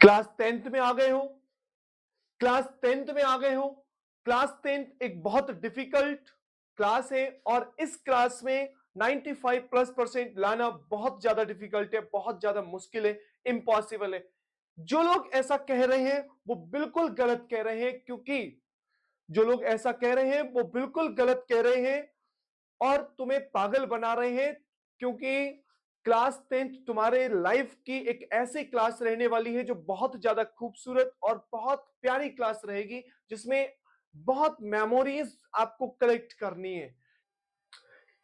Class 10th में आ गए हो। क्लास 10th में आ गए हो। क्लास 10th एक बहुत डिफिकल्ट क्लास है और इस क्लास में 95+% लाना बहुत ज्यादा डिफिकल्ट है, बहुत ज्यादा मुश्किल है, इम्पॉसिबल है। जो लोग ऐसा कह रहे हैं वो बिल्कुल गलत कह रहे हैं, क्योंकि जो लोग ऐसा कह रहे हैं वो बिल्कुल गलत कह रहे हैं और तुम्हें पागल बना रहे हैं, क्योंकि क्लास 10th तुम्हारे लाइफ की एक ऐसी क्लास रहने वाली है जो बहुत ज्यादा खूबसूरत और बहुत प्यारी क्लास रहेगी, जिसमें बहुत मेमोरीज आपको कलेक्ट करनी है।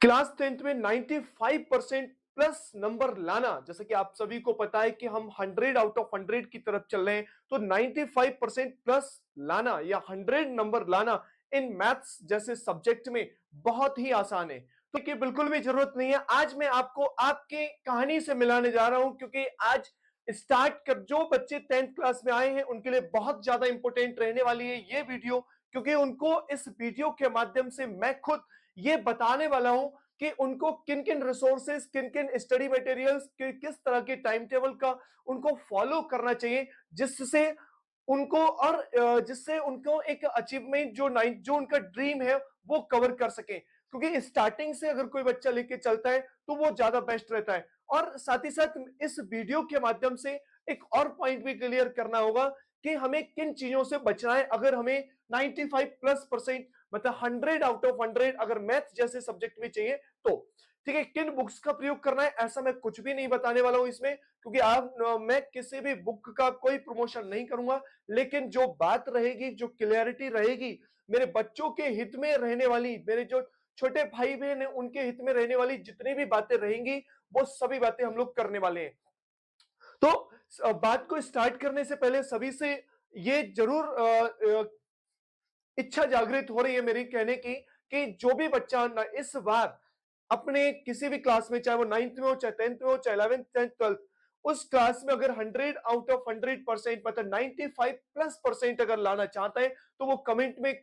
क्लास 10th में 95% प्लस नंबर लाना, जैसे कि आप सभी को पता है कि हम 100 आउट ऑफ 100 की तरफ चल रहे हैं, तो 95% प्लस लाना या 100 नंबर लाना इन मैथ्स जैसे सब्जेक्ट में बहुत ही आसान है। तो कि बिल्कुल भी जरूरत नहीं है। आज मैं आपको आपकी कहानी से मिलाने जा रहा हूं, क्योंकि आज स्टार्ट कर जो बच्चे 10th क्लास में आए हैं उनके लिए बहुत ज्यादा इंपॉर्टेंट रहने वाली है ये वीडियो, क्योंकि उनको इस वीडियो के माध्यम से मैं खुद ये बताने वाला हूं कि उनको किन किन रिसोर्सेज, किन किन स्टडी मटेरियल्स, किस तरह के टाइम टेबल का उनको फॉलो करना चाहिए, जिससे उनको और जिससे उनको एक अचीवमेंट जो उनका ड्रीम है वो कवर कर सके। क्योंकि स्टार्टिंग से अगर कोई बच्चा लेके चलता है तो वो ज्यादा बेस्ट रहता है। और साथ ही साथ इस वीडियो के माध्यम से एक और पॉइंट भी क्लियर करना होगा कि हमें किन चीजों से बचना है अगर हमें 95+% मतलब 100 आउट ऑफ 100 अगर मैथ जैसे सब्जेक्ट में चाहिए तो। ठीक है, किन बुक्स का प्रयोग करना है ऐसा मैं कुछ भी नहीं बताने वाला हूं इसमें, क्योंकि मैं किसी भी बुक का कोई प्रमोशन नहीं करूंगा। लेकिन जो बात रहेगी, जो क्लियरिटी रहेगी, मेरे बच्चों के हित में रहने वाली, मेरे जो छोटे भाई बहन है उनके हित में रहने वाली जितनी भी बातें रहेंगी वो सभी बातें हम लोग करने वाले हैं। तो बात को स्टार्ट करने से पहले सभी से ये जरूर इच्छा जागृत हो रही है मेरी कहने की कि जो भी बच्चा ना इस बार अपने किसी भी क्लास में, चाहे वो 9th में हो, चाहे 10th में हो, चाहे 11th 10th 12th, उस क्लास में अगर 100 आउट ऑफ 100% मतलब 95+% अगर लाना चाहता है तो वो कमेंट में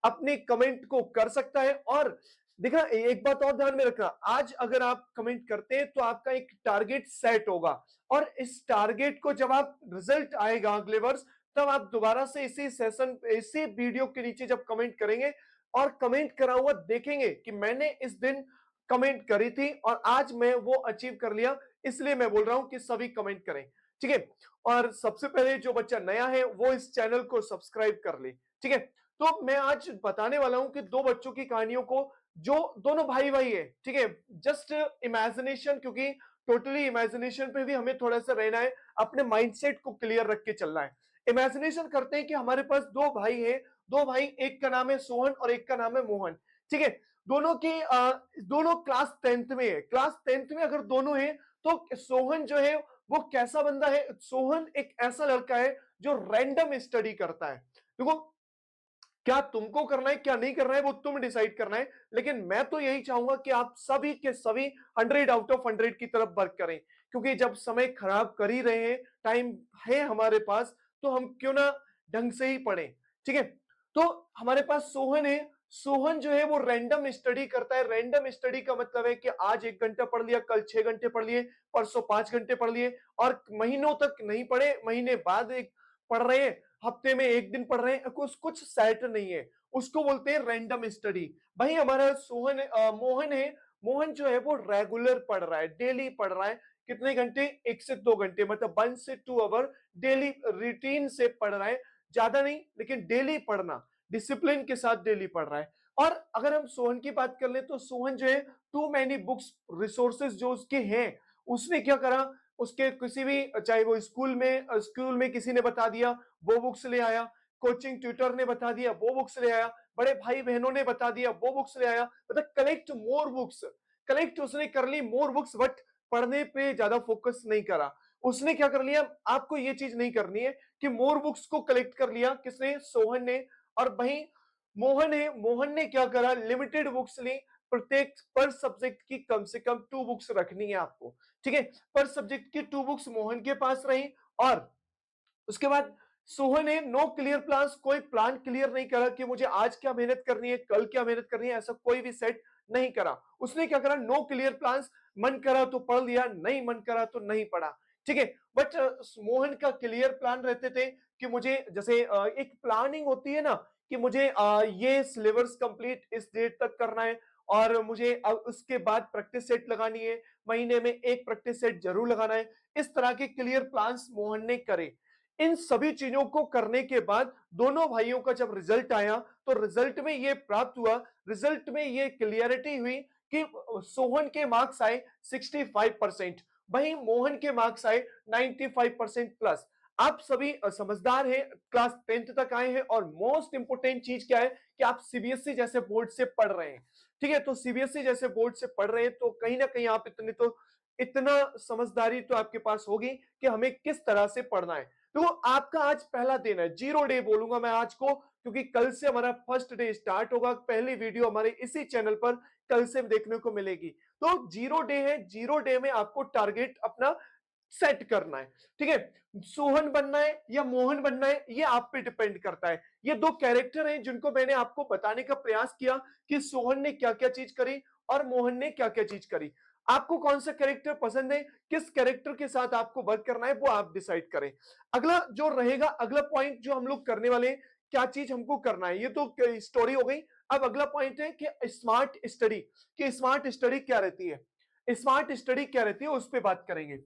अपने कमेंट को कर सकता है। और देखना एक बात और ध्यान में रखना, आज अगर आप कमेंट करते हैं तो आपका एक टारगेट सेट होगा और इस टारगेट को जब आप रिजल्ट आएगा अगले वर्ष, तब आप दोबारा से इसी सेशन, इसी वीडियो के नीचे जब कमेंट करेंगे और कमेंट करा हुआ देखेंगे कि मैंने इस दिन कमेंट करी थी और आज मैं वो अचीव कर लिया, इसलिए मैं बोल रहा हूं कि सभी कमेंट करें। ठीक है, और सबसे पहले जो बच्चा नया है वो इस चैनल को सब्सक्राइब कर ले। ठीक है, तो मैं आज बताने वाला हूं कि दो बच्चों की कहानियों को, जो दोनों भाई भाई है। ठीक है, जस्ट इमेजिनेशन, क्योंकि टोटली इमेजिनेशन पे भी हमें थोड़ा सा रहना है, अपने माइंडसेट को क्लियर रख के चलना है। इमेजिनेशन करते हैं कि हमारे पास दो भाई हैं, दो भाई, एक का नाम है सोहन और एक का नाम है मोहन। ठीक है, दोनों की दोनों क्लास 10th में है। क्लास 10th में अगर दोनों हैं तो सोहन जो है वो कैसा बंदा है? सोहन एक ऐसा लड़का है जो रैंडम स्टडी करता है। देखो, क्या तुमको करना है क्या नहीं करना है वो तुम डिसाइड करना है, लेकिन मैं तो यही चाहूंगा कि आप सभी के सभी 100 आउट ऑफ 100 की तरफ वर्क करें, क्योंकि जब समय खराब कर ही रहे हैं, टाइम है हमारे पास, तो हम क्यों ना ढंग से ही पढ़ें। ठीक है, तो हमारे पास सोहन है। सोहन जो है वो रैंडम स्टडी करता है। रैंडम स्टडी का मतलब है कि आज 1 घंटा पढ़ लिया, कल 6 घंटे पढ़ लिए, परसों 5 घंटे पढ़ लिए और महीनों तक नहीं पढ़े, महीने बाद एक पढ़ रहे हैं, हफ्ते में एक दिन पढ़ रहे हैं, कुछ कुछ सेट नहीं है, उसको बोलते हैं रैंडम स्टडी। भाई हमारा मोहन है। मोहन जो है वो रेगुलर पढ़ रहा है, डेली पढ़ रहा है। कितने घंटे? 1 से 2 घंटे, मतलब 1 से 2 आवर डेली रूटीन से पढ़ रहा है। ज्यादा नहीं, लेकिन डेली पढ़ना, डिसिप्लिन के साथ डेली पढ़ रहा है। और अगर हम सोहन की बात कर ले तो सोहन जो है टू मैनी बुक्स, रिसोर्सेज जो उसके हैं, उसने क्या करा, उसके किसी भी, चाहे वो स्कूल में किसी ने बता दिया वो बुक्स ले आया, कोचिंग ट्यूटर ने बता दिया वो बुक्स ले आया, बड़े भाई बहनों ने बता दिया वो बुक्स ले आया, मतलब कलेक्ट मोर बुक्स। कलेक्ट उसने कर ली मोर बुक्स, बट पढ़ने पे ज्यादा फोकस नहीं करा। उसने क्या कर लिया, आपको ये चीज नहीं करनी है कि मोर बुक्स को कलेक्ट कर लिया किसने? सोहन ने। और वहीं मोहन है, मोहन ने क्या करा, लिमिटेड बुक्स ली। प्रत्येक पर सब्जेक्ट की कम से कम 2 बुक्स रखनी है आपको। ठीक है, पर सब्जेक्ट की 2 बुक्स मोहन के पास रही। और उसके बाद सोहन ने नो क्लियर प्लान्स, कोई प्लान क्लियर नहीं करा कि मुझे आज क्या मेहनत करनी है, कल क्या मेहनत करनी है, ऐसा कोई भी सेट नहीं करा। उसने क्या करा, नो क्लियर प्लान्स, मन करा तो पढ़ लिया, नहीं मन करा तो नहीं पढ़ा। ठीक है। बट मोहन का क्लियर प्लान रहते थे कि मुझे जैसे एक प्लानिंग होती है ना कि मुझे ये सिलेबस कंप्लीट इस डेट तक करना है और मुझे अब उसके बाद प्रैक्टिस सेट लगानी है, महीने में एक प्रैक्टिस सेट जरूर लगाना है। इस तरह के क्लियर प्लान्स मोहन ने करे। इन सभी चीजों को करने के बाद दोनों भाइयों का जब रिजल्ट आया तो रिजल्ट में ये प्राप्त हुआ, रिजल्ट में ये क्लियरिटी हुई कि सोहन के मार्क्स आए 65%, वहीं मोहन के मार्क्स आए 95% प्लस। आप सभी समझदार हैं, क्लास 10th तक आए हैं और मोस्ट इंपोर्टेंट चीज क्या है कि आप सीबीएसई जैसे बोर्ड से पढ़ रहे हैं। ठीक है, तो सीबीएसई जैसे बोर्ड से पढ़ रहे हैं तो कहीं ना कहीं आप इतना समझदारी तो आपके पास होगी कि हमें किस तरह से पढ़ना है। तो आपका आज पहला दिन है, जीरो डे बोलूंगा मैं आज को, क्योंकि कल से हमारा फर्स्ट डे स्टार्ट होगा। पहली वीडियो हमारे इसी चैनल पर कल से देखने को मिलेगी। तो जीरो डे है, जीरो डे में आपको टारगेट अपना सेट करना है। ठीक है, सोहन बनना है या मोहन बनना है ये आप पे डिपेंड करता है। ये दो कैरेक्टर हैं जिनको मैंने आपको बताने का प्रयास किया कि सोहन ने क्या क्या चीज करी और मोहन ने क्या क्या चीज करी। आपको कौन सा कैरेक्टर पसंद है, किस कैरेक्टर के साथ आपको वर्क करना है, वो आप डिसाइड करें। अगला जो रहेगा, अगला पॉइंट जो हम लोग करने वाले हैं, क्या चीज हमको करना है, ये तो स्टोरी हो गई। अब अगला पॉइंट है कि स्मार्ट स्टडी, कि स्मार्ट स्टडी क्या रहती है, स्मार्ट स्टडी क्या रहती है, उस पर बात करेंगे।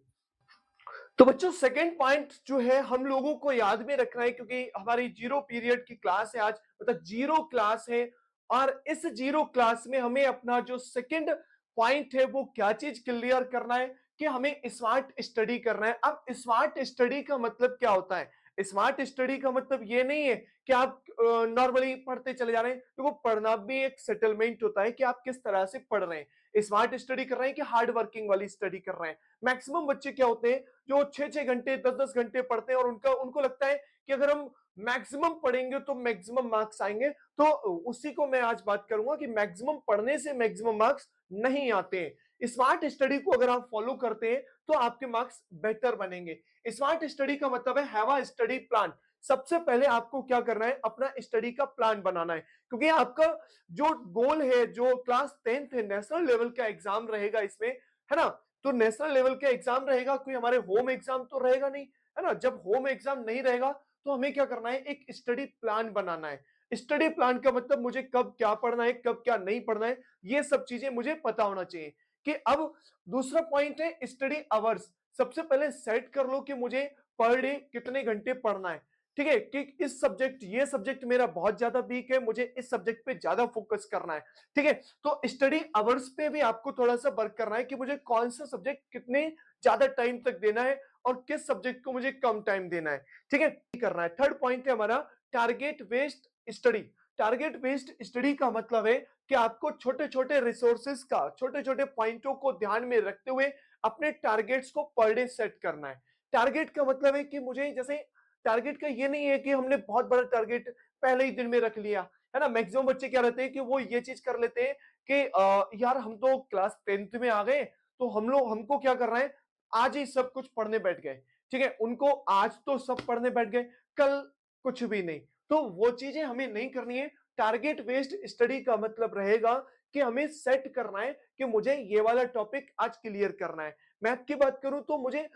तो बच्चों सेकंड पॉइंट जो है हम लोगों को याद में रखना है, क्योंकि हमारी जीरो पीरियड की क्लास है आज, मतलब जीरो क्लास है। और इस जीरो क्लास में हमें अपना जो सेकंड पॉइंट है वो क्या चीज क्लियर करना है कि हमें स्मार्ट स्टडी करना है। अब स्मार्ट स्टडी का मतलब क्या होता है? स्मार्ट स्टडी का मतलब ये नहीं है कि आप नॉर्मली पढ़ते चले जा रहे हैं, तो वो पढ़ना भी एक सेटलमेंट होता है कि आप किस तरह से पढ़ रहे हैं। स्मार्ट स्टडी कर रहे हैं कि हार्ड वर्किंग वाली स्टडी कर रहे हैं। मैक्सिमम बच्चे क्या होते हैं जो 6-6 घंटे 10-10 घंटे पढ़ते हैं और उनको लगता है कि अगर हम मैक्सिमम पढ़ेंगे तो मैक्सिमम मार्क्स आएंगे। तो उसी को मैं आज बात करूंगा कि मैक्सिमम पढ़ने से मैक्सिमम मार्क्स नहीं आते हैं। स्मार्ट स्टडी को अगर आप फॉलो करते हैं तो आपके मार्क्स बेटर बनेंगे। स्मार्ट स्टडी का मतलब है हैव अ स्टडी प्लान। सबसे पहले आपको क्या करना है, अपना स्टडी का प्लान बनाना है, क्योंकि आपका जो गोल है, जो क्लास 10th है, नेशनल लेवल का एग्जाम रहेगा इसमें, है ना। तो नेशनल लेवल का एग्जाम रहेगा, कोई हमारे होम एग्जाम तो रहेगा नहीं, है ना। जब होम एग्जाम नहीं रहेगा तो हमें क्या करना है, एक स्टडी प्लान बनाना है। स्टडी प्लान का मतलब मुझे कब क्या पढ़ना है, कब क्या नहीं पढ़ना है, ये सब चीजें मुझे पता होना चाहिए। कि अब दूसरा पॉइंट है स्टडी आवर्स। सबसे पहले सेट कर लो कि मुझे पर डे कितने घंटे पढ़ना है। ठीक है, कि इस सब्जेक्ट, ये सब्जेक्ट मेरा बहुत ज्यादा वीक है, मुझे इस सब्जेक्ट पे ज्यादा फोकस करना है। ठीक है, तो स्टडी आवर्स पे भी आपको थोड़ा सा वर्क करना है कि मुझे कौन सा सब्जेक्ट कितने ज्यादा टाइम तक देना है और किस सब्जेक्ट को मुझे कम टाइम देना है। ठीक है, करना है। थर्ड पॉइंट है हमारा target based study. Target based study का मतलब है कि आपको छोटे छोटे रिसोर्सेस का, छोटे छोटे पॉइंटों को ध्यान में रखते हुए अपने टारगेट्स को पर डे सेट करना है। टारगेट का मतलब है कि मुझे, जैसे टारगेट का ये नहीं है कि हमने बहुत बड़ा टारगेट पहले ही दिन में रख लिया, है ना। मैक्सिमम बच्चे क्या रहते हैं कि वो ये चीज कर लेते हैं कि यार हम तो क्लास 10th में आ गए, तो हमको क्या कर रहे हैं, आज ही सब कुछ पढ़ने बैठ गए। ठीक है, उनको आज तो सब पढ़ने बैठ गए, कल कुछ भी नहीं। तो वो चीजें हमें नहीं करनी है। टारगेट बेस्ड स्टडी का मतलब रहेगा कि हमें सेट करना है कि मुझे ये वाला टॉपिक आज क्लियर करना है। मैथ की बात करूं तो मुझे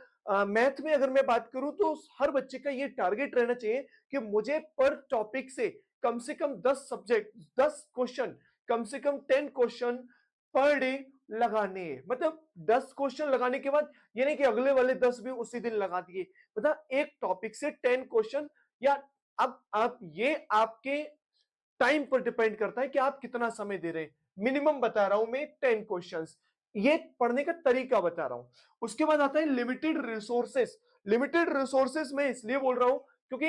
मैथ में अगर मैं बात करूं तो हर बच्चे का ये टारगेट रहना चाहिए कि मुझे पर टॉपिक से कम 10 सब्जेक्ट, 10 क्वेश्चन, कम से कम 10 क्वेश्चन पर डे लगाने हैं। मतलब 10 क्वेश्चन लगाने के बाद ये नहीं कि अगले वाले 10 भी उसी दिन लगा दिए, मतलब एक टॉपिक से 10 क्वेश्चन। या अब आप, ये आपके टाइम पर डिपेंड करता है कि आप कितना समय दे रहे हैं। मिनिमम बता रहा हूं मैं 10 क्वेश्चंस, ये पढ़ने का तरीका बता रहा हूं। उसके बाद आता है लिमिटेड रिसोर्सेस। लिमिटेड रिसोर्सेस मैं इसलिए बोल रहा हूं क्योंकि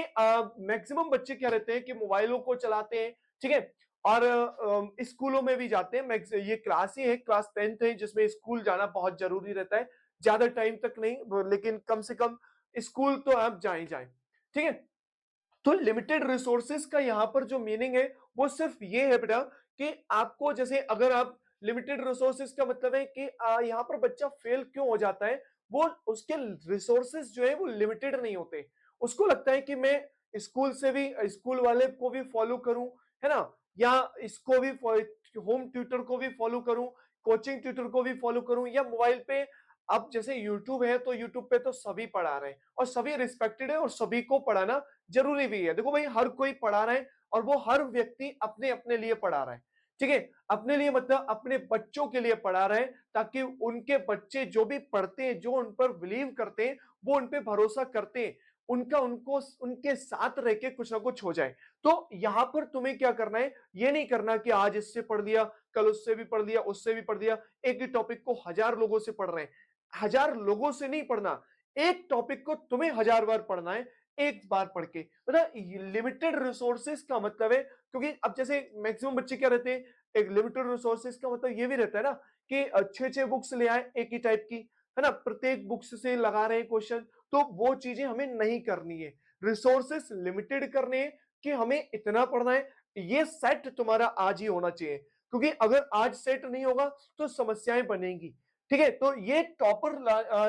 मैक्सिमम बच्चे क्या रहते हैं कि मोबाइलों को चलाते हैं। ठीक है, और स्कूलों में भी जाते हैं। ये क्लास ही है, क्लास 10th है, जिसमें स्कूल जाना बहुत जरूरी रहता है। ज्यादा टाइम तक नहीं, लेकिन कम से कम स्कूल तो आप जाए जाए। ठीक है, तो लिमिटेड रिसोर्सेस का यहां पर जो मीनिंग है वो सिर्फ ये है बेटा कि आपको, जैसे अगर आप, लिमिटेड रिसोर्सेस का मतलब है कि यहां पर बच्चा फेल क्यों हो जाता है, वो उसके रिसोर्सेस जो है वो लिमिटेड नहीं होते। उसको लगता है कि मैं स्कूल से भी, स्कूल वाले को भी फॉलो करूं, है ना, या इसको भी, होम ट्यूटर को भी फॉलो करूं, कोचिंग ट्यूटर को भी फॉलो करूं, या मोबाइल पे अब जैसे यूट्यूब है तो यूट्यूब पे तो सभी पढ़ा रहे हैं और सभी रिस्पेक्टेड है और सभी को पढ़ाना जरूरी भी है। देखो भाई, हर कोई पढ़ा रहा है और वो हर व्यक्ति अपने अपने लिए पढ़ा रहा है। ठीक है, अपने लिए मतलब अपने बच्चों के लिए पढ़ा रहे हैं, ताकि उनके बच्चे जो भी पढ़ते हैं, जो उन पर बिलीव करते हैं, वो उन पे भरोसा करते हैं, उनका उनको उनके साथ रह के कुछ ना कुछ हो जाए। तो यहां पर तुम्हें क्या करना है, ये नहीं करना कि आज इससे पढ़ लिया, कल उससे भी पढ़ लिया, उससे भी पढ़ लिया। एक ही टॉपिक को 1000 लोगों से पढ़ रहे हैं, 1000 लोगों से नहीं पढ़ना। एक टॉपिक को तुम्हें 1000 बार पढ़ना है, एक बार पढ़ के। मतलब लिमिटेड रिसोर्सेज का मतलब है, क्योंकि अब जैसे मैक्सिमम बच्चे क्या रहते हैं, एक लिमिटेड रिसोर्सेज का मतलब ये भी रहता है ना कि 6-6 बुक्स ले आए एक ही टाइप की, है ना, प्रत्येक बुक्स से लगा रहे हैं क्वेश्चन। तो वो चीजें हमें नहीं करनी है। रिसोर्सेस लिमिटेड करने हैं कि हमें इतना पढ़ना है। ये सेट तुम्हारा आज ही होना चाहिए, क्योंकि अगर आज सेट नहीं होगा तो समस्याएं बनेंगी। ठीक है, तो ये टॉपर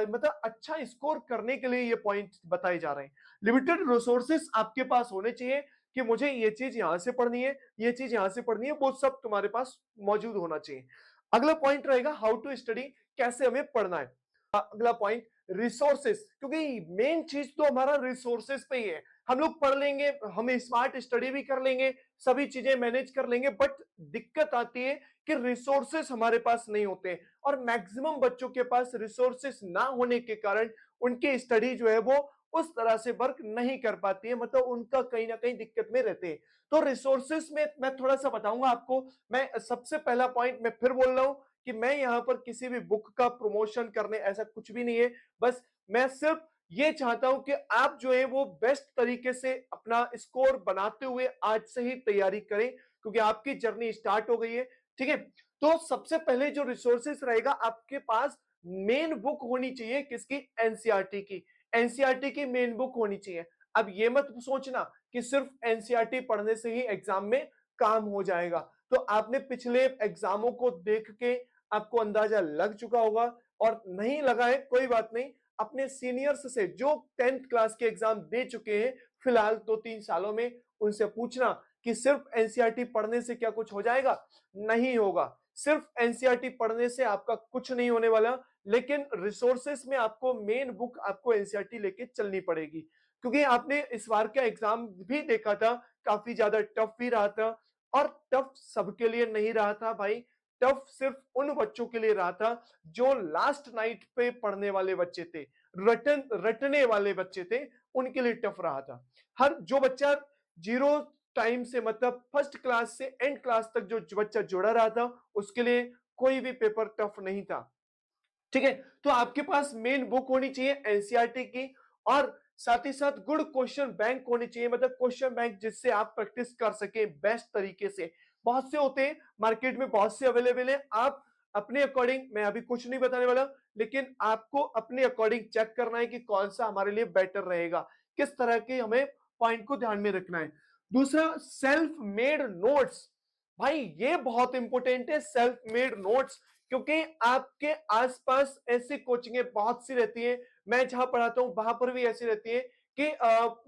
मतलब अच्छा स्कोर करने के लिए ये पॉइंट बताए जा रहे हैं। लिमिटेड रिसोर्सेस आपके पास होने चाहिए कि मुझे ये चीज यहां से पढ़नी है, ये चीज यहां से पढ़नी है, वो सब तुम्हारे पास मौजूद होना चाहिए। अगला पॉइंट रहेगा हाउ टू स्टडी, कैसे हमें पढ़ना है। अगला पॉइंट रिसोर्सेस, क्योंकि मेन चीज तो हमारा रिसोर्सेस पे ही है। हम लोग पढ़ लेंगे, हम स्मार्ट स्टडी भी कर लेंगे, सभी चीजें मैनेज कर लेंगे, बट दिक्कत आती है कि रिसोर्सेस हमारे पास नहीं होते। और मैक्सिमम बच्चों के पास रिसोर्सेस ना होने के कारण उनकी स्टडी जो है वो उस तरह से वर्क नहीं कर पाती है, मतलब उनका कहीं ना कहीं दिक्कत में रहते हैं। तो रिसोर्सेस में मैं थोड़ा सा बताऊंगा आपको। मैं सबसे पहला पॉइंट मैं फिर बोल रहा हूं कि मैं यहां पर किसी भी बुक का प्रमोशन करने ऐसा कुछ भी नहीं है। बस मैं सिर्फ ये चाहता हूं कि आप जो है वो बेस्ट तरीके से अपना स्कोर बनाते हुए आज से ही तैयारी करें, क्योंकि आपकी जर्नी स्टार्ट हो गई है। ठीक है, तो सबसे पहले जो रिसोर्सेस रहेगा आपके पास, मेन बुक होनी चाहिए किसकी, एनसीईआरटी की। एनसीईआरटी की मेन बुक होनी चाहिए। अब ये मत सोचना कि सिर्फ एनसीईआरटी पढ़ने से ही एग्जाम में काम हो जाएगा। तो आपने पिछले एग्जामों को देख के आपको अंदाजा लग चुका होगा, और नहीं लगा है कोई बात नहीं, अपने सीनियर्स से जो 10th क्लास के एग्जाम दे चुके हैं फिलहाल 2-3 सालों में, उनसे पूछना कि सिर्फ एनसीईआरटी पढ़ने से क्या कुछ हो जाएगा। नहीं होगा। सिर्फ एनसीईआरटी पढ़ने से आपका कुछ नहीं होने वाला, लेकिन रिसोर्सेस में आपको मेन बुक आपको एनसीईआरटी लेके चलनी पड़ेगी, क्योंकि आपने इस बार का एग्जाम भी देखा था, काफी ज्यादा टफ भी रहा था। और टफ सबके लिए नहीं रहा था भाई, टफ सिर्फ उन बच्चों के लिए रहा था जो लास्ट नाइट पे पढ़ने वाले बच्चे थे, रटने वाले बच्चे थे, उनके लिए टफ रहा था। हर जो बच्चा जीरो टाइम से मतलब फर्स्ट क्लास से एंड क्लास तक जो बच्चा जुड़ा रहा था, उसके लिए कोई भी पेपर टफ नहीं था। ठीक है, तो आपके पास मेन बुक होनी चाहिए एनसीईआरटी की, और साथ ही साथ गुड क्वेश्चन बैंक होनी चाहिए, मतलब क्वेश्चन बैंक जिससे आप प्रैक्टिस कर सके बेस्ट तरीके से। बहुत से होते हैं मार्केट में, बहुत से अवेलेबल है। आप अपने अकॉर्डिंग, मैं अभी कुछ नहीं बताने वाला, लेकिन आपको अपने अकॉर्डिंग चेक करना है कि कौन सा हमारे लिए बेटर रहेगा, किस तरह के हमें पॉइंट को ध्यान में रखना है। दूसरा, सेल्फ मेड नोट्स। भाई ये बहुत इंपॉर्टेंट है, सेल्फ मेड नोट्स, क्योंकि आपके आसपास ऐसी कोचिंगें बहुत सी रहती हैं, मैं जहां पढ़ाता हूं वहां पर भी ऐसी रहती है कि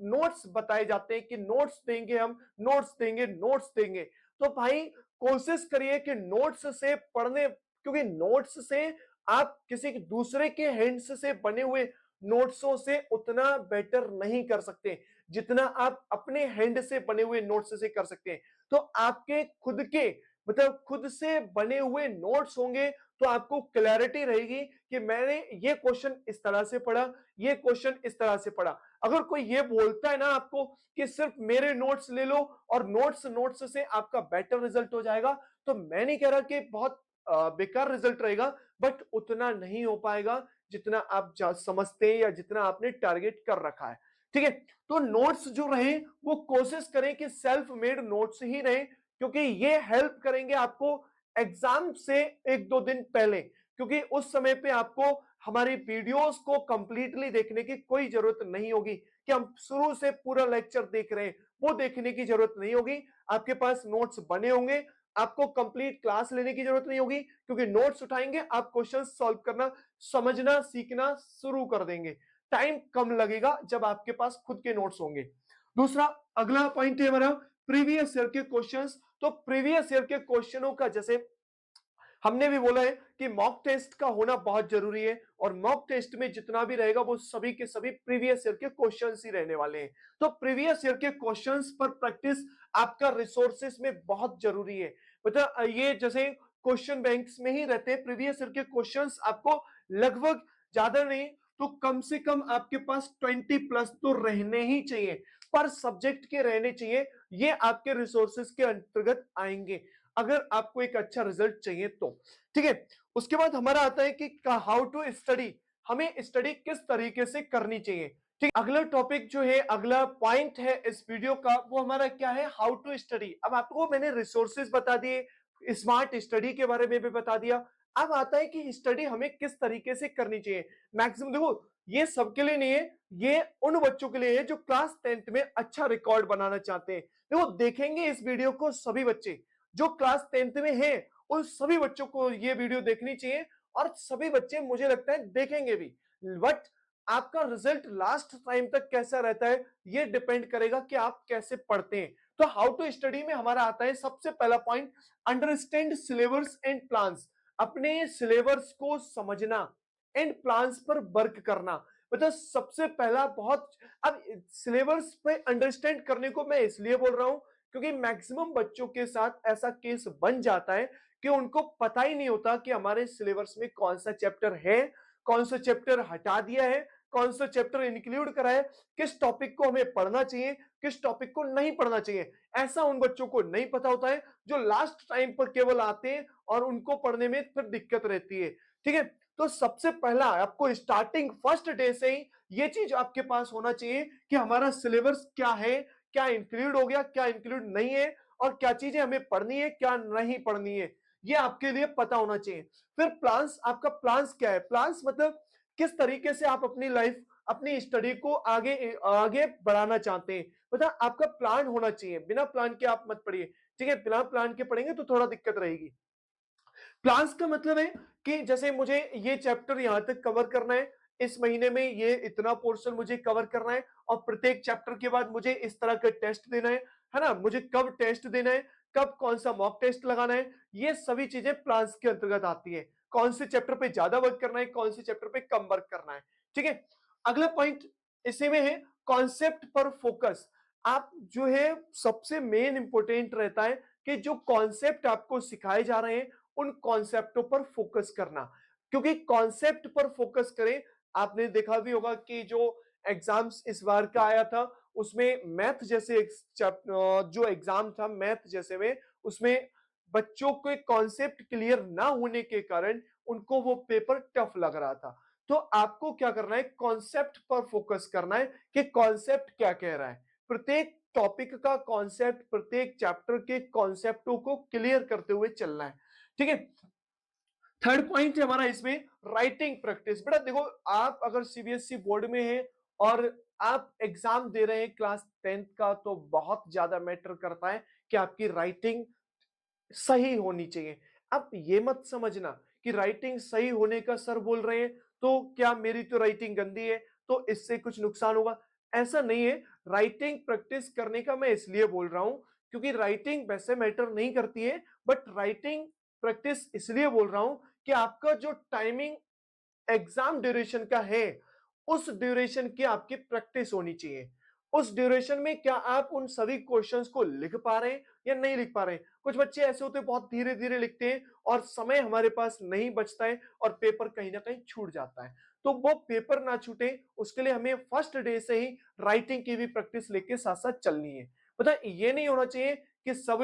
नोट्स बताए जाते हैं कि नोट्स देंगे, हम नोट्स देंगे, नोट्स देंगे। तो भाई कोशिश करिए कि नोट्स से पढ़ने, क्योंकि नोट्स से आप किसी दूसरे के हैंड्स से बने हुए नोट्सों से उतना बेटर नहीं कर सकते जितना आप अपने हैंड से बने हुए नोट्स से कर सकते हैं। तो आपके खुद के मतलब खुद से बने हुए नोट्स होंगे, तो आपको क्लैरिटी रहेगी कि मैंने ये क्वेश्चन इस तरह से पढ़ा, ये क्वेश्चन इस तरह से पढ़ा। अगर कोई ये बोलता है ना आपको कि सिर्फ मेरे नोट्स ले लो और नोट्स नोट्स से आपका बेटर रिजल्ट हो जाएगा, तो मैं नहीं कह रहा कि बहुत बेकार रिजल्ट रहेगा, बट उतना नहीं हो पाएगा जितना आप समझते हैं या जितना आपने टारगेट कर रखा है। ठीक है, तो नोट्स जो रहे वो कोशिश करें कि सेल्फ मेड नोट्स ही रहे, क्योंकि ये हेल्प करेंगे आपको एग्जाम से 1-2 दिन पहले, क्योंकि उस समय पे आपको हमारी वीडियोस को कंप्लीटली देखने की कोई जरूरत नहीं होगी कि हम शुरू से पूरा लेक्चर देख रहे हैं, वो देखने की जरूरत नहीं होगी। आपके पास नोट्स बने होंगे, आपको कंप्लीट क्लास लेने की जरूरत नहीं होगी, क्योंकि नोट्स उठाएंगे, आप क्वेश्चन सॉल्व करना, समझना, सीखना शुरू कर देंगे। टाइम कम लगेगा जब आपके पास खुद के नोट्स होंगे। दूसरा, अगला पॉइंट है हमारा प्रीवियस ईयर के क्वेश्चंस। तो प्रीवियस ईयर के क्वेश्चनों का जैसे हमने भी बोला है कि मॉक टेस्ट का होना बहुत जरूरी है और मॉक टेस्ट में जितना भी रहेगा वो सभी के सभी प्रीवियस ईयर के क्वेश्चंस ही रहने वाले हैं। तो प्रीवियस ईयर के क्वेश्चंस पर प्रैक्टिस आपका रिसोर्सेस में बहुत जरूरी है। मतलब ये जैसे क्वेश्चन बैंक्स में ही रहते हैं, प्रीवियस ईयर के क्वेश्चंस आपको लगभग ज्यादा नहीं तो कम से कम आपके पास 20 प्लस तो रहने ही चाहिए, पर सब्जेक्ट के रहने चाहिए। ये आपके रिसोर्सेस के अंतर्गत आएंगे अगर आपको एक अच्छा रिजल्ट चाहिए तो। ठीक है, उसके बाद हमारा आता है कि हाउ टू स्टडी, हमें स्टडी किस तरीके से करनी चाहिए। ठीक, अगला टॉपिक जो है, अगला पॉइंट है इस वीडियो का, वो हमारा क्या है, हाउ टू स्टडी। अब आपको मैंने रिसोर्सेज बता दिए, स्मार्ट स्टडी के बारे में भी बता दिया। अब आता है कि स्टडी हमें किस तरीके से करनी चाहिए। मैक्सिमम देखो, ये सबके लिए नहीं है, ये उन बच्चों के लिए है जो क्लास 10th में अच्छा रिकॉर्ड बनाना चाहते हैं। देखो, देखेंगे इस वीडियो को सभी बच्चे जो क्लास 10th में हैं, उन सभी बच्चों को ये वीडियो देखनी चाहिए और सभी बच्चे मुझे लगता है देखेंगे भी। बट आपका रिजल्ट लास्ट टाइम तक कैसा रहता है ये डिपेंड करेगा कि आप कैसे पढ़ते हैं। तो हाउ टू स्टडी में हमारा आता है सबसे पहला point, understand syllabus and plans. अपने सिलेबस को समझना एंड प्लान्स पर वर्क करना, मतलब सबसे पहला बहुत। अब सिलेबस पे अंडरस्टैंड करने को मैं इसलिए बोल रहा हूं क्योंकि मैक्सिमम बच्चों के साथ ऐसा केस बन जाता है कि उनको पता ही नहीं होता कि हमारे सिलेबस में कौन सा चैप्टर है, कौन सा चैप्टर हटा दिया है, कौन सा चैप्टर इंक्लूड करा है, किस टॉपिक को हमें पढ़ना चाहिए, किस टॉपिक को नहीं पढ़ना चाहिए। ऐसा उन बच्चों को नहीं पता होता है जो लास्ट टाइम पर केवल आते हैं और उनको पढ़ने में फिर दिक्कत रहती है। ठीक है, तो सबसे पहला आपको स्टार्टिंग फर्स्ट डे से ही ये चीज आपके पास होना चाहिए कि हमारा सिलेबस क्या है, क्या इंक्लूड हो गया, क्या इंक्लूड नहीं है, और क्या चीजें हमें पढ़नी है, क्या नहीं पढ़नी है, ये आपके लिए पता होना चाहिए। फिर प्लान्स, आपका प्लान्स क्या है, प्लान्स मतलब किस तरीके से आप अपनी लाइफ, अपनी स्टडी को आगे आगे बढ़ाना चाहते हैं, मतलब आपका प्लान होना चाहिए। बिना प्लान के आप मत पढ़िए। ठीक है, बिना प्लान के पढ़ेंगे तो थोड़ा दिक्कत रहेगी। प्लान्स का मतलब है कि जैसे मुझे ये चैप्टर यहां तक कवर करना है, इस महीने में ये इतना पोर्शन मुझे कवर करना है, और प्रत्येक चैप्टर के बाद मुझे इस तरह का टेस्ट देना है ना, मुझे कब टेस्ट देना है, कब कौन सा मॉक टेस्ट लगाना है, ये सभी चीजें प्लान्स के अंतर्गत आती है। कौन से चैप्टर पे ज्यादा वर्क करना है, कौन से चैप्टर पे कम वर्क करना है। ठीक है, अगला पॉइंट इसी में है, कॉन्सेप्ट पर फोकस। आप जो है सबसे मेन इंपॉर्टेंट रहता है कि जो कॉन्सेप्ट आपको सिखाए जा रहे हैं उन कॉन्सेप्टों पर फोकस करना, क्योंकि कॉन्सेप्ट पर फोकस करें। आपने देखा भी होगा कि जो एग्जाम्स इस बार का आया था उसमें मैथ जैसे जो एग्जाम था मैथ जैसे में, उसमें बच्चों के कॉन्सेप्ट क्लियर ना होने के कारण उनको वो पेपर टफ लग रहा था। तो आपको क्या करना है, कॉन्सेप्ट पर फोकस करना है कि कॉन्सेप्ट क्या कह रहा है। प्रत्येक टॉपिक का कॉन्सेप्ट, प्रत्येक चैप्टर के कॉन्सेप्टों को क्लियर करते हुए चलना है। ठीक है, थर्ड पॉइंट है हमारा इसमें, राइटिंग प्रैक्टिस। बेटा देखो, आप अगर सीबीएसई बोर्ड में हैं और आप एग्जाम दे रहे हैं क्लास 10th का, तो बहुत ज्यादा मैटर करता है कि आपकी राइटिंग सही होनी चाहिए। अब ये मत समझना कि राइटिंग सही होने का सर बोल रहे हैं तो क्या मेरी तो राइटिंग गंदी है तो इससे कुछ नुकसान होगा, ऐसा नहीं है। राइटिंग प्रैक्टिस करने का मैं इसलिए बोल रहा हूं क्योंकि राइटिंग वैसे मैटर नहीं करती है, बट राइटिंग प्रैक्टिस इसलिए बोल रहा हूं कि आपका जो टाइमिंग एग्जाम ड्यूरेशन का है, उस ड्यूरेशन की आपकी प्रैक्टिस होनी चाहिए। उस ड्यूरेशन में क्या आप उन सभी क्वेश्चंस को लिख पा रहे हैं या नहीं लिख पा रहे हैं। कुछ बच्चे ऐसे होते हैं बहुत धीरे धीरे लिखते हैं और समय हमारे पास नहीं बचता है और पेपर कहीं ना कहीं छूट जाता है। तो वो पेपर ना छूटे उसके लिए हमें फर्स्ट डे से ही राइटिंग की भी प्रैक्टिस लेके साथ साथ चलनी है। पता ये नहीं होना चाहिए कि सब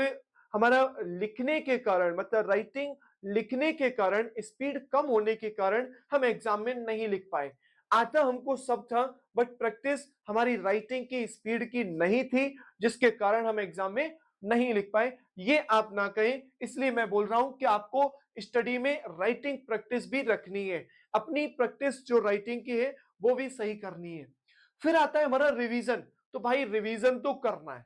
हमारा लिखने के कारण, मतलब राइटिंग लिखने के कारण, स्पीड कम होने के कारण हम एग्जाम में नहीं लिख पाए। आता हमको सब था, बट प्रैक्टिस हमारी राइटिंग की स्पीड की नहीं थी, जिसके कारण हम एग्जाम में नहीं लिख पाए। ये आप ना कहें, इसलिए मैं बोल रहा हूं कि आपको स्टडी में राइटिंग प्रैक्टिस भी रखनी है। अपनी प्रैक्टिस जो राइटिंग की है वो भी सही करनी है। फिर आता है हमारा रिवीजन। तो भाई रिवीजन तो करना है।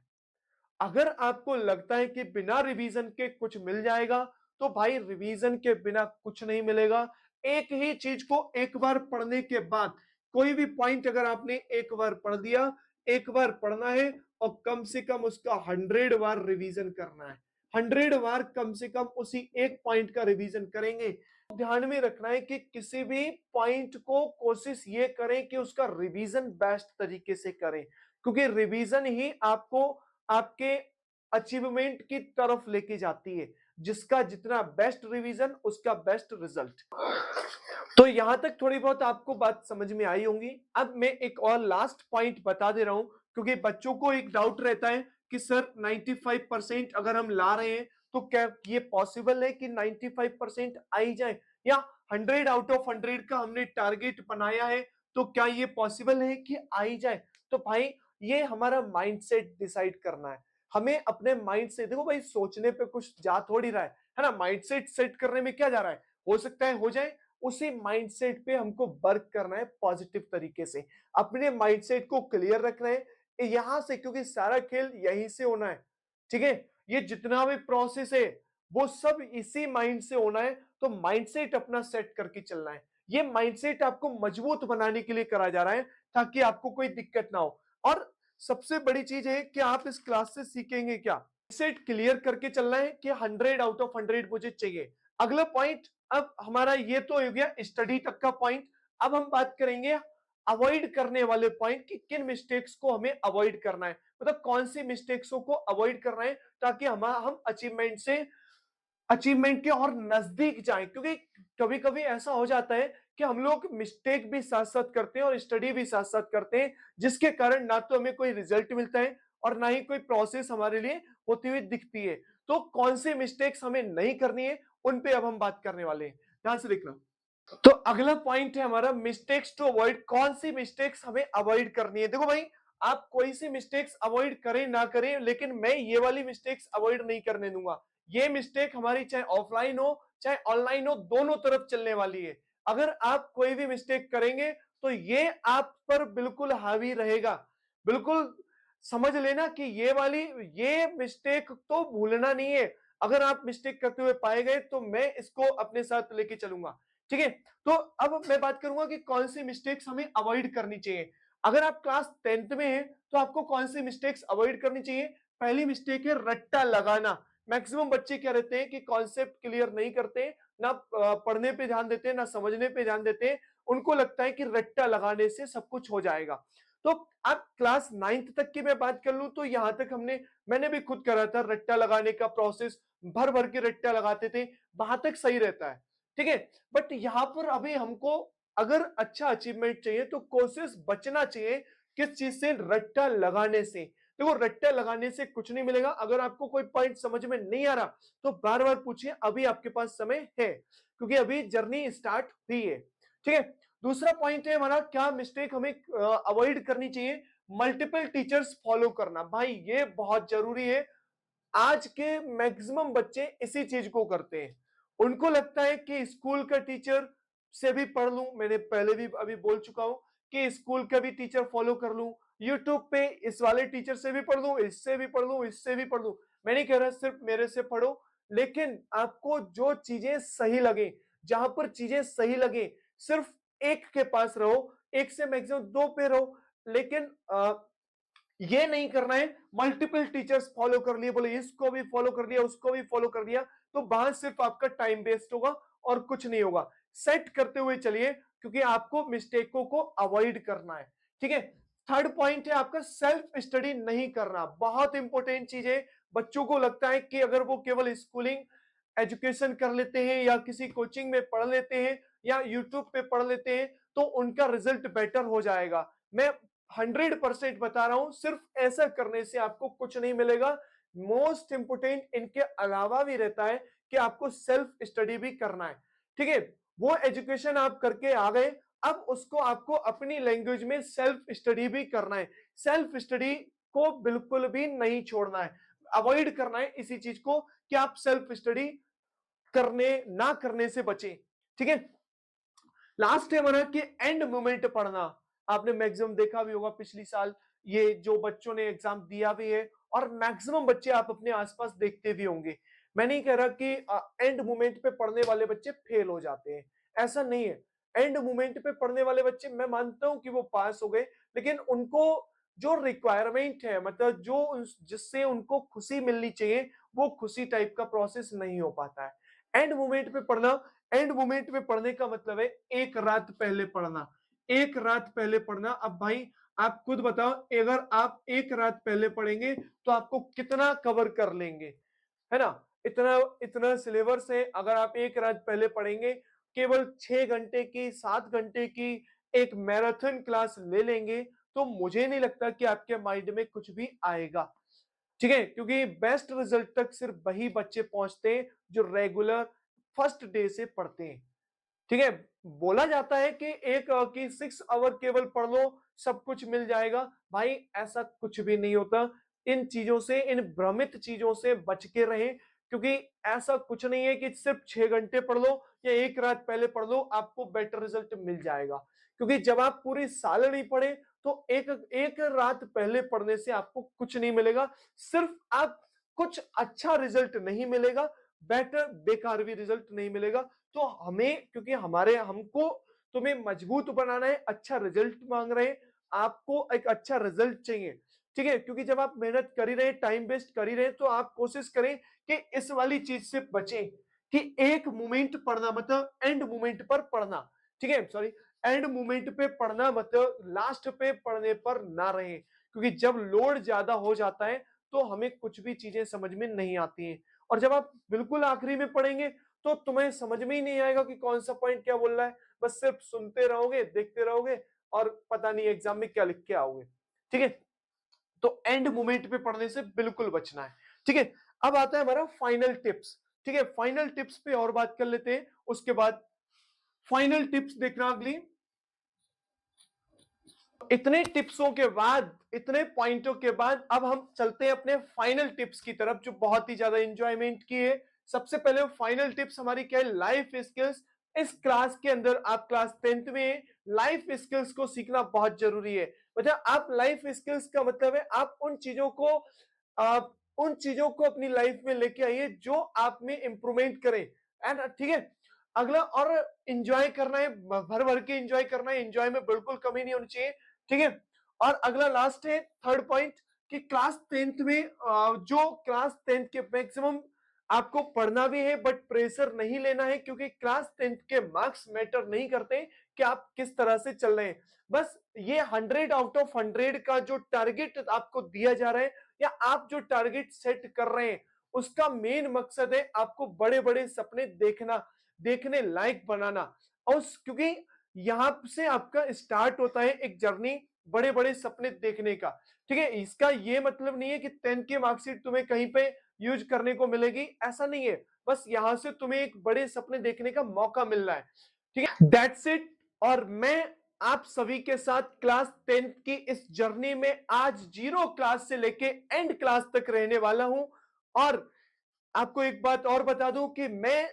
अगर आपको लगता है कि बिना रिवीजन के कुछ मिल जाएगा, तो भाई रिवीजन के बिना कुछ नहीं मिलेगा। एक ही चीज को एक बार पढ़ने के बाद, कोई भी पॉइंट अगर आपने एक बार पढ़ दिया, एक बार पढ़ना है और कम से कम उसका 100 बार रिवीजन करना है। 100 बार कम से कम उसी एक पॉइंट का रिवीजन करेंगे। ध्यान में रखना है कि किसी भी पॉइंट को कोशिश ये करें कि उसका रिवीजन बेस्ट तरीके से करें, क्योंकि रिवीजन ही आपको आपके अचीवमेंट की तरफ लेके जाती है। जिसका जितना बेस्ट रिवीजन उसका बेस्ट रिजल्ट। तो यहां तक थोड़ी बहुत आपको बात समझ में आई होंगी। अब मैं एक और लास्ट पॉइंट बता दे रहा हूं, क्योंकि बच्चों को एक डाउट रहता है कि सर 95% अगर हम ला रहे हैं तो क्या ये पॉसिबल है कि 95% आ ही जाए, या 100 आउट ऑफ 100 का हमने टारगेट बनाया है तो क्या ये पॉसिबल है कि आ ही जाए। तो भाई ये हमारा माइंडसेट डिसाइड करना है। हमें अपने माइंड से, देखो भाई सोचने पे कुछ जा थोड़ी रहा है ना, माइंडसेट सेट करने में क्या जा रहा है, हो सकता है हो जाए। उसी माइंडसेट पे हमको वर्क करना है पॉजिटिव तरीके से, अपने माइंडसेट को क्लियर रखना है यहां से, क्योंकि सारा खेल यहीं से होना है। ठीक है, ये जितना भी प्रोसेस है वो सब इसी माइंड से होना है। तो माइंडसेट अपना सेट करके चलना है। ये माइंडसेट आपको मजबूत बनाने के लिए करा जा रहा है, ताकि आपको कोई दिक्कत ना हो। और सबसे बड़ी चीज है कि आप इस क्लास से सीखेंगे क्या, सेट क्लियर करके चलना है कि 100 आउट ऑफ 100 मुझे चाहिए। अगला पॉइंट, अब हमारा ये तो हो गया स्टडी तक का पॉइंट। अब हम बात करेंगे अवॉइड करने वाले पॉइंट कि किन मिस्टेक्स को हमें अवॉइड करना है, मतलब कौन सी मिस्टेक्सों को अवॉइड करना है ताकि हम अचीवमेंट के और नजदीक जाएं। क्योंकि कभी कभी ऐसा हो जाता है कि हम लोग मिस्टेक भी साथ साथ करते हैं और स्टडी भी साथ साथ करते हैं, जिसके कारण ना तो हमें कोई रिजल्ट मिलता है और ना ही कोई प्रोसेस हमारे लिए होती हुई दिखती है। तो कौन सी मिस्टेक्स हमें नहीं करनी है उन पे अब हम बात करने वाले हैं, ध्यान से देखना। तो अगला पॉइंट है हमारा मिस्टेक्स टू अवॉइड, कौन सी मिस्टेक्स हमें अवॉइड करनी है। देखो भाई, आप कोई सी मिस्टेक्स अवॉइड करें ना करें, लेकिन मैं ये वाली मिस्टेक्स अवॉइड नहीं करने दूंगा। ये मिस्टेक हमारी चाहे ऑफलाइन हो चाहे ऑनलाइन हो, दोनों तरफ चलने वाली है। अगर आप कोई भी मिस्टेक करेंगे तो ये आप पर बिल्कुल हावी रहेगा। बिल्कुल समझ लेना कि ये मिस्टेक तो भूलना नहीं है। अगर आप मिस्टेक करते हुए पाए गए तो मैं इसको अपने साथ लेके चलूंगा। ठीक है, तो अब मैं बात करूंगा कि कौन सी मिस्टेक्स हमें अवॉइड करनी चाहिए। अगर आप क्लास 10th में हैं तो आपको कौन सी मिस्टेक्स अवॉइड करनी चाहिए। पहली मिस्टेक है रट्टा लगाना। मैक्सिमम बच्चे क्या रहते हैं कि कॉन्सेप्ट क्लियर नहीं करते, ना पढ़ने पे ध्यान देते हैं ना समझने पे ध्यान देते हैं। उनको लगता है कि रट्टा लगाने से सब कुछ हो जाएगा। तो अब क्लास 9th तक की मैं बात कर लूं तो यहां तक मैंने भी खुद करा था रट्टा लगाने का प्रोसेस। भर भर के रट्टा लगाते थे, वहां तक सही रहता है। ठीक है, बट यहां पर अभी हमको अगर अच्छा अचीवमेंट चाहिए तो कोशिश बचना चाहिए किस चीज से, रट्टा लगाने से। देखो रट्टा लगाने से कुछ नहीं मिलेगा। अगर आपको कोई पॉइंट समझ में नहीं आ रहा तो बार बार पूछिए, अभी आपके पास समय है, क्योंकि अभी जर्नी स्टार्ट हुई है। ठीक है, दूसरा पॉइंट है हमारा, क्या मिस्टेक हमें अवॉइड करनी चाहिए। मल्टीपल टीचर्स फॉलो करना, भाई ये बहुत जरूरी है। आज के मैक्सिमम बच्चे इसी चीज को करते हैं। उनको लगता है कि स्कूल का टीचर से भी पढ़ लूं, मैंने पहले भी अभी बोल चुका हूं कि स्कूल का भी टीचर फॉलो कर लूं, यूट्यूब पे इस वाले टीचर से भी पढ़ लूं, इससे भी पढ़ लूं, इससे भी पढ़ लूं। मैं नहीं कह रहा सिर्फ मेरे से पढ़ो, लेकिन आपको जो चीजें सही लगे, जहां पर चीजें सही लगे, सिर्फ एक के पास रहो, एक से मैक्सिमम दो पे रहो। लेकिन ये नहीं करना है मल्टीपल टीचर्स फॉलो कर लिए, बोले इसको भी फॉलो कर लिया उसको भी फॉलो कर दिया, तो वहां सिर्फ आपका टाइम वेस्ट होगा और कुछ नहीं होगा। सेट करते हुए चलिए, क्योंकि आपको मिस्टेकों को अवॉइड करना है। ठीक है, थर्ड पॉइंट है आपका सेल्फ स्टडी नहीं करना, बहुत इंपॉर्टेंट चीज है। बच्चों को लगता है कि अगर वो केवल स्कूलिंग एजुकेशन कर लेते हैं या किसी कोचिंग में पढ़ लेते हैं या यूट्यूब पे पढ़ लेते हैं तो उनका रिजल्ट बेटर हो जाएगा। मैं 100% बता रहा हूं, सिर्फ ऐसा करने से आपको कुछ नहीं मिलेगा। मोस्ट इंपोर्टेंट इनके अलावा भी रहता है कि आपको सेल्फ स्टडी भी करना है। ठीक है, वो एजुकेशन आप करके आ गए, अब उसको आपको अपनी लैंग्वेज में सेल्फ स्टडी भी करना है। सेल्फ स्टडी को बिल्कुल भी नहीं छोड़ना है, अवॉइड करना है इसी चीज को कि आप सेल्फ स्टडी करने ना करने से बचें। ठीक है, लास्ट है हमारा कि एंड मोमेंट पढ़ना। आपने मैक्सिमम देखा भी होगा पिछली साल ये जो बच्चों ने एग्जाम दिया भी है, और मैक्सिमम बच्चे आप अपने आसपास देखते भी होंगे। मैं नहीं कह रहा कि एंड मोमेंट पे पढ़ने वाले बच्चे फेल हो जाते हैं, ऐसा नहीं है। एंड मोमेंट पे पढ़ने वाले बच्चे मैं मानता हूं कि वो पास हो गए, लेकिन उनको जो रिक्वायरमेंट है, मतलब जो जिससे उनको खुशी मिलनी चाहिए वो खुशी टाइप का प्रोसेस नहीं हो पाता है। एंड मोमेंट पे पढ़ना, एंड मोमेंट पे पढ़ने का मतलब है एक रात पहले पढ़ना, एक रात पहले पढ़ना। अब भाई आप खुद बताओ, अगर आप एक रात पहले पढ़ेंगे तो आपको कितना कवर कर लेंगे, है ना? इतना इतना सिलेबस है, अगर आप एक रात पहले पढ़ेंगे, केवल 6 घंटे की 7 घंटे की एक मैराथन क्लास ले लेंगे, तो मुझे नहीं लगता कि आपके माइंड में कुछ भी आएगा। ठीक है, क्योंकि बेस्ट रिजल्ट तक सिर्फ वही बच्चे पहुंचते हैं जो रेगुलर फर्स्ट डे से पढ़ते हैं। ठीक है, बोला जाता है कि कि 6 आवर केवल पढ़ लो सब कुछ मिल जाएगा। भाई ऐसा कुछ भी नहीं होता। इन चीजों से, इन भ्रमित चीजों से बच के रहें, क्योंकि ऐसा कुछ नहीं है कि सिर्फ 6 घंटे पढ़ लो या एक रात पहले पढ़ लो आपको बेटर रिजल्ट मिल जाएगा। क्योंकि जब आप पूरी साल नहीं पढ़े तो एक एक रात पहले पढ़ने से आपको कुछ नहीं मिलेगा। सिर्फ आप कुछ अच्छा रिजल्ट नहीं मिलेगा, बेटर बेकार भी रिजल्ट नहीं मिलेगा। तो हमें, क्योंकि हमारे हमको तुम्हें मजबूत बनाना है, अच्छा रिजल्ट मांग रहे हैं, आपको एक अच्छा रिजल्ट चाहिए। ठीक है, क्योंकि जब आप मेहनत कर ही रहे, टाइम वेस्ट कर ही रहे, तो आप कोशिश करें कि इस वाली चीज से बचें कि एक मोमेंट पढ़ना मतलब एंड मोमेंट पर पढ़ना। ठीक है, सॉरी, एंड मोमेंट पे पढ़ना मतलब लास्ट पे पढ़ने पर ना रहे, क्योंकि जब लोड ज्यादा हो जाता है तो हमें कुछ भी चीजें समझ में नहीं आती हैं। और जब आप बिल्कुल आखिरी में पढ़ेंगे तो तुम्हें समझ में ही नहीं आएगा कि कौन सा पॉइंट क्या बोल रहा है। बस सिर्फ सुनते रहोगे, देखते रहोगे और पता नहीं एग्जाम में क्या लिख के आओगे। ठीक है, तो एंड मोमेंट पे पढ़ने से बिल्कुल बचना है। ठीक है, अब आता है हमारा फाइनल टिप्स। ठीक है, फाइनल टिप्स पे और बात कर लेते हैं, उसके बाद फाइनल टिप्स देखना अगली। इतने टिप्सों के बाद, इतने पॉइंटों के बाद अब हम चलते हैं अपने फाइनल टिप्स की तरफ, जो बहुत ही ज्यादा एंजॉयमेंट की है। सबसे पहले फाइनल टिप्स हमारी क्या है, लाइफ स्किल्स। इस क्लास के अंदर आप क्लास 10th में लाइफ स्किल्स को सीखना बहुत जरूरी है। मतलब आप लाइफ स्किल्स का मतलब है आप उन चीजों को, आप उन चीजों को अपनी लाइफ में लेके आइए जो आप में इंप्रूवमेंट करें। एंड ठीक है, अगला, और एंजॉय करना है, भर भर के एंजॉय करना है, एंजॉय में बिल्कुल कमी नहीं होनी चाहिए। ठीक है, और अगला लास्ट है थर्ड पॉइंट, कि क्लास 10th में जो क्लास 10th के मैक्सिमम आपको पढ़ना भी है, बट प्रेशर नहीं लेना है, क्योंकि क्लास 10th के मार्क्स मैटर नहीं करते कि आप किस तरह से चल रहे हैं। बस ये 100 आउट ऑफ 100 का जो टारगेट आपको दिया जा रहा है, या आप जो टारगेट सेट कर रहे हैं, उसका मेन मकसद है आपको बड़े बड़े सपने देखना, देखने लायक बनाना। और क्योंकि यहां से आपका स्टार्ट होता है एक जर्नी बड़े बड़े सपने देखने का। ठीक है, इसका ये मतलब नहीं है कि 10th की मार्कशीट तुम्हें कहीं पे यूज करने को मिलेगी, ऐसा नहीं है। बस यहां से तुम्हें एक बड़े सपने देखने का मौका मिल रहा है। ठीक है, दैट्स इट। और मैं आप सभी के साथ क्लास 10th की इस जर्नी में आज जीरो क्लास से लेके एंड क्लास तक रहने वाला हूं। और आपको एक बात और बता दूं कि मैं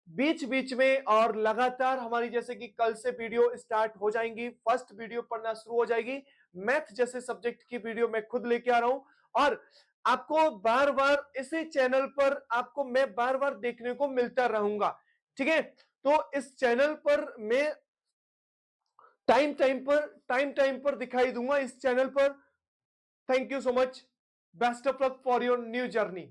बीच बीच में और लगातार, हमारी जैसे कि कल से वीडियो स्टार्ट हो जाएंगी, फर्स्ट वीडियो पढ़ना शुरू हो जाएगी, मैथ जैसे सब्जेक्ट की वीडियो मैं खुद लेके आ रहा हूं। और आपको बार बार इसी चैनल पर, आपको मैं बार बार देखने को मिलता रहूंगा। ठीक है, तो इस चैनल पर मैं टाइम टाइम पर दिखाई दूंगा इस चैनल पर। Thank you so much, best of luck for your new journey.